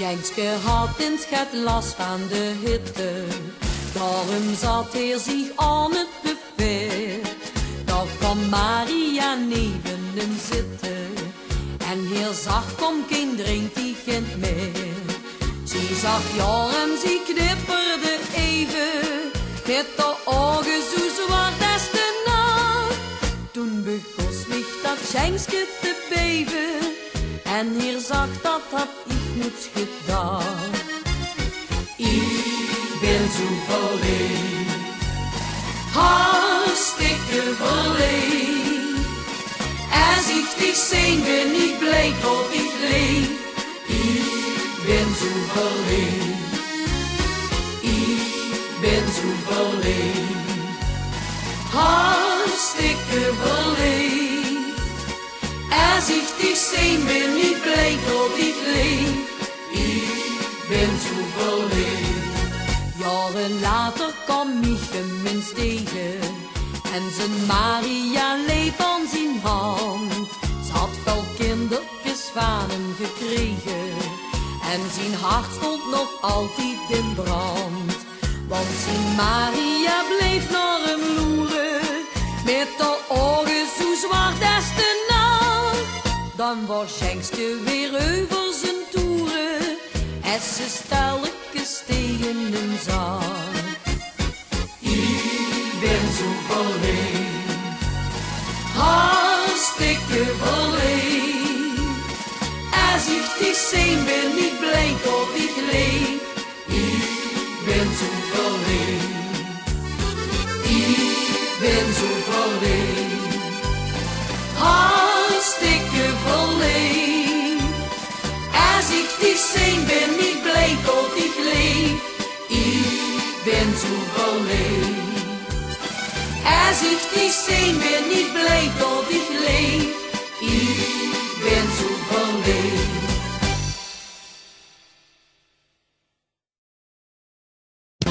Schenkske had in het schat last van de hitte. Daarom zat hij zich aan het buffet. Daar kwam Maria neben hem zitten. En heel zacht kom kind, drinkt die kind meer. Ze zag ja en ze knipperde even. Met de ogen zo zwart als de nacht. Toen begon mich dat Schenkske te beven. En hier zag dat had ik niets gedaan. Ik ben zo verliefd, hartstikke verliefd. Als ik dich zie ben ik blij dat ik leef. Ik ben zo verliefd, ik ben zo verliefd, hartstikke verliefd. Als ik dich zie ben ik blij dat ik leef. Ik ben zo verliefd. Jaren later kwam ich hem eens tegen. En zijn Maria leep aan zijn hand. Ze had wel kindertjes van hem gekregen. En zijn hart stond nog altijd in brand. Want zijn Maria bleef naar hem loeren. Met de ogen zo zwart als de nacht. Dan was Schenkske weer over zijn toeren. En ze stelkens tegen hem zag. Ik ben zo verliefd, hartstikke verliefd. Als ik dich zie ben ik blij dat ik leef. Ik ben zo verliefd, ik ben zo verliefd, hartstikke verliefd. Als ik dich zie ben ik blij dat ik leef. Ik ben zo verliefd. Als ik dich zie ben ik blij.